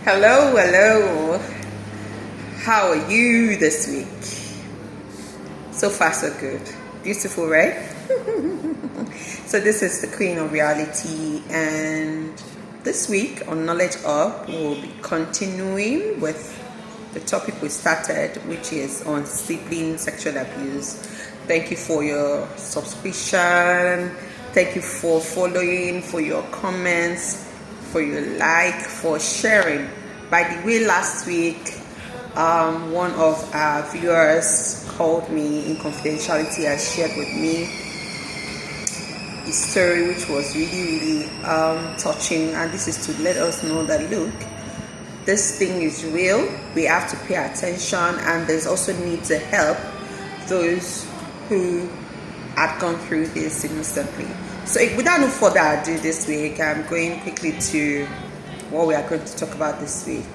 Hello, hello. How are you this week? So far, so good. Beautiful, right? So this is the Queen of Reality, and this week on Knowledge Up, we'll be continuing with the topic we started, which is on sibling sexual abuse. Thank you for your subscription. Thank you for following, for your comments, for your like, for sharing. By the way, last week, one of our viewers called me in confidentiality and shared with me a story which was really touching, and this is to let us know that look, this thing is real. We have to pay attention, and there's also need to help those who had gone through this innocently. So without no further ado, this week I'm going quickly to what we are going to talk about this week,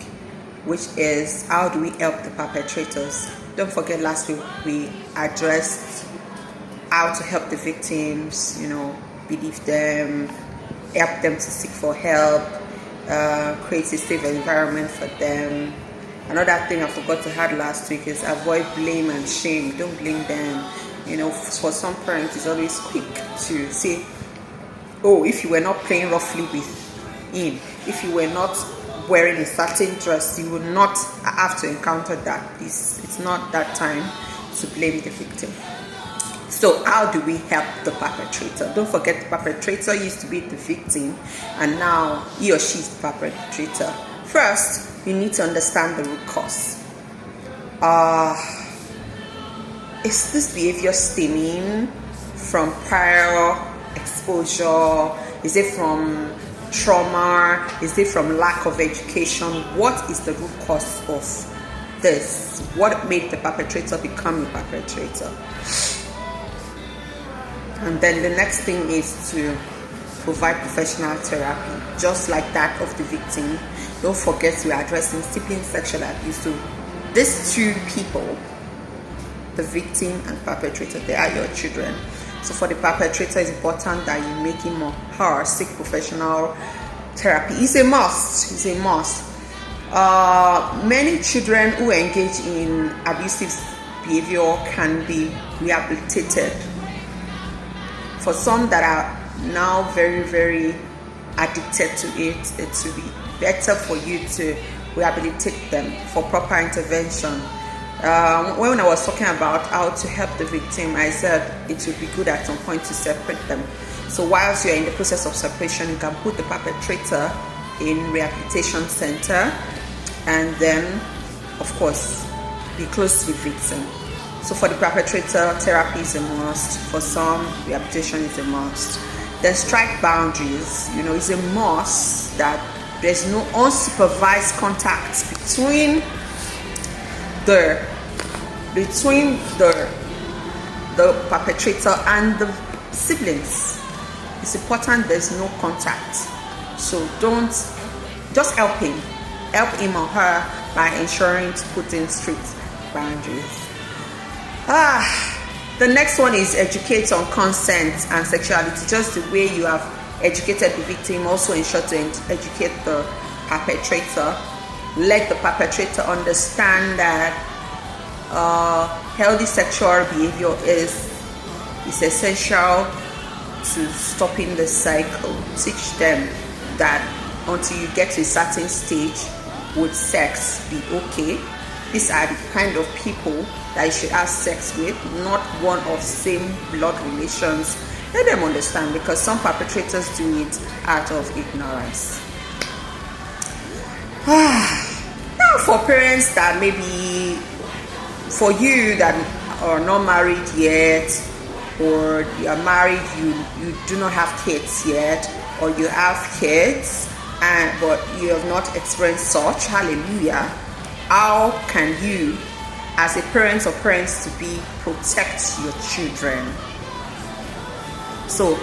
which is how do we help the perpetrators. Don't forget, last week we addressed how to help the victims, believe them, help them to seek for help, create a safe environment for them. Another thing I forgot to add last week is avoid blame and shame. Don't blame them. For some parents, it's always quick to say, oh, if you were not playing roughly with him, if you were not wearing a certain dress, you would not have to encounter that. It's not that time to blame the victim. So how do we help the perpetrator? Don't forget, the perpetrator used to be the victim, and now he or she is the perpetrator. First, you need to understand the root cause. Is this behavior stemming from prior exposure? Is it from trauma? Is it from lack of education? What is the root cause of this? What made the perpetrator become a perpetrator? And then the next thing is to provide professional therapy, just like that of the victim. Don't forget, we are addressing sibling sexual abuse. So these two people, the victim and perpetrator, they are your children. So for the perpetrator, it's important that you make him or her seek professional therapy. It's a must. Many children who engage in abusive behavior can be rehabilitated. For some that are now very, very addicted to it, it will be better for you to rehabilitate them for proper intervention. When I was talking about how to help the victim, I said it would be good at some point to separate them. So whilst you're in the process of separation, you can put the perpetrator in rehabilitation center, and then, of course, be close to the victim. So for the perpetrator, therapy is a must. For some, rehabilitation is a must. Then strike boundaries. It's a must that there's no unsupervised contact between the perpetrator and the siblings. It's important there's no contact. So don't just help him or her by ensuring to put in strict boundaries. The next one is educate on consent and sexuality. Just the way you have educated the victim, also ensure to educate the perpetrator. Let the perpetrator understand that healthy sexual behavior is essential to stopping the cycle. Teach them that until you get to a certain stage, would sex be okay? These are the kind of people that you should have sex with, not one of same blood relations. Let them understand, because some perpetrators do it out of ignorance. Now, for parents that maybe, for you that are not married yet, or you are married, you do not have kids yet, or you have kids but you have not experienced such, hallelujah, how can you, as a parent or parents to be, protect your children? So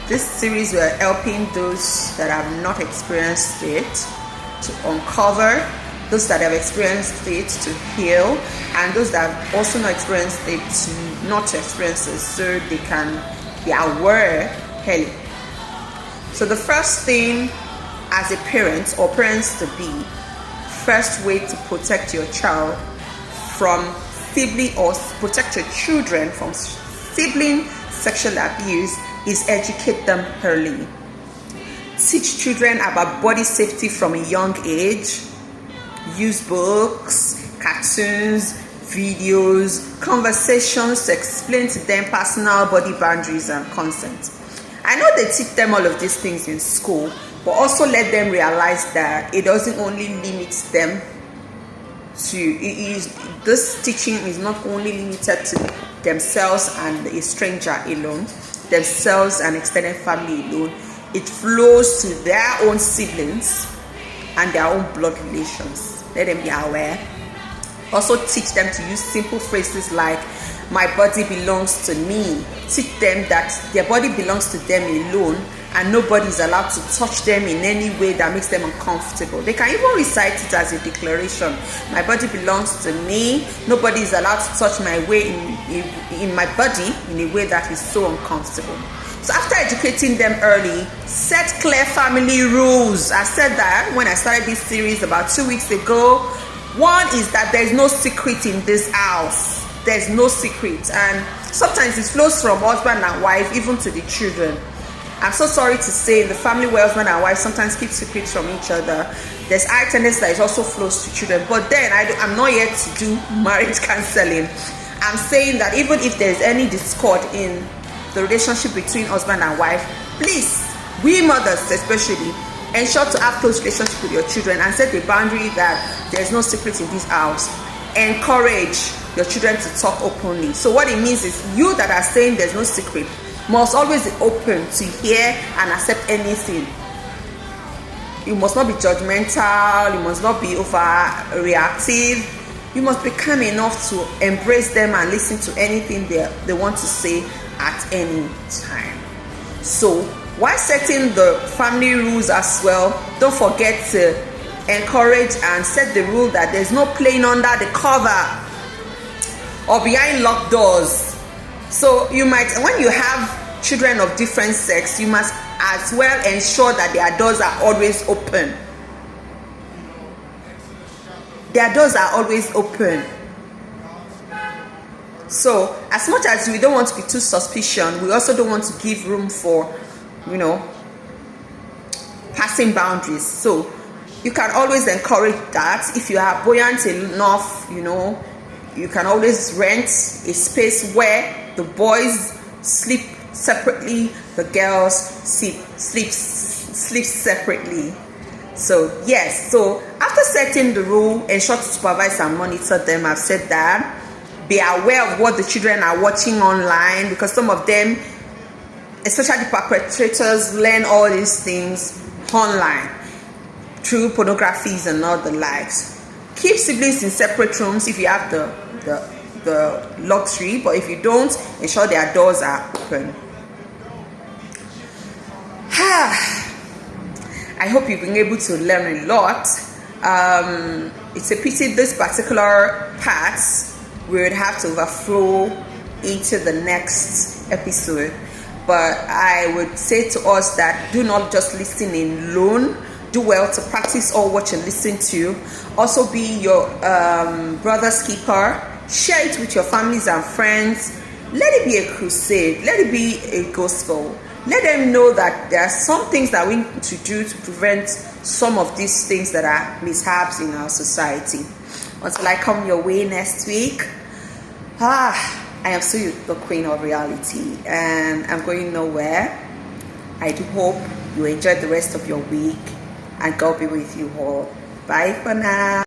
this series, we are helping those that have not experienced it to uncover, those that have experienced it to heal, and those that have also not experienced it to not experience it, so they can be aware early. So the first thing as a parent or parents to be, first way to protect your child from sibling, or protect your children from sibling sexual abuse, is educate them early. Teach children about body safety from a young age. Use books, cartoons, videos, conversations to explain to them personal body boundaries and consent. I know they teach them all of these things in school, but also let them realize that it doesn't only limit them to, this teaching is not only limited to themselves and a stranger alone, themselves and extended family alone. It flows to their own siblings and their own blood relations. Let them be aware. Also teach them to use simple phrases like, my body belongs to me. Teach them that their body belongs to them alone and nobody is allowed to touch them in any way that makes them uncomfortable. They can even recite it as a declaration. My body belongs to me. Nobody is allowed to touch my way in my body in a way that is so uncomfortable. So after educating them early, set clear family rules. I said that when I started this series about 2 weeks ago. One is that there is no secret in this house. There's no secret, and sometimes it flows from husband and wife even to the children. I'm so sorry to say, the family where husband and wife sometimes keep secrets from each other, there's high tendency that it also flows to children. But then I'm not yet to do marriage counseling. I'm saying that even if there's any discord in the relationship between husband and wife, please, we mothers especially, ensure to have close relationship with your children and set a boundary that there's no secret in this house. Encourage your children to talk openly. So what it means is, you that are saying there's no secret must always be open to hear and accept anything. You must not be judgmental. You must not be overreactive. You must be calm enough to embrace them and listen to anything they want to say at any time. So while setting the family rules as well, don't forget to encourage and set the rule that there's no playing under the cover or behind locked doors. So you might, when you have children of different sex, you must as well ensure that their doors are always open. Their doors are always open. So as much as we don't want to be too suspicious, we also don't want to give room for, passing boundaries. So you can always encourage that. If you are buoyant enough, you can always rent a space where the boys sleep separately, the girls sleep separately. So yes, so after setting the rule, ensure to supervise and monitor them. I've said that. Be aware of what the children are watching online, because some of them, especially perpetrators, learn all these things online through pornographies and all the likes. Keep siblings in separate rooms if you have the luxury, but if you don't, ensure their doors are open. I hope you've been able to learn a lot. It's a pity this particular part we would have to overflow into the next episode, but I would say to us that do not just listen alone. Do well to practice all what you listen to. Also be your brother's keeper. Share it with your families and friends. Let it be a crusade. Let it be a gospel. Let them know that there are some things that we need to do to prevent some of these things that are mishaps in our society. Until I come your way next week, I am still the queen of reality and I'm going nowhere. I do hope you enjoy the rest of your week and God be with you all. Bye for now.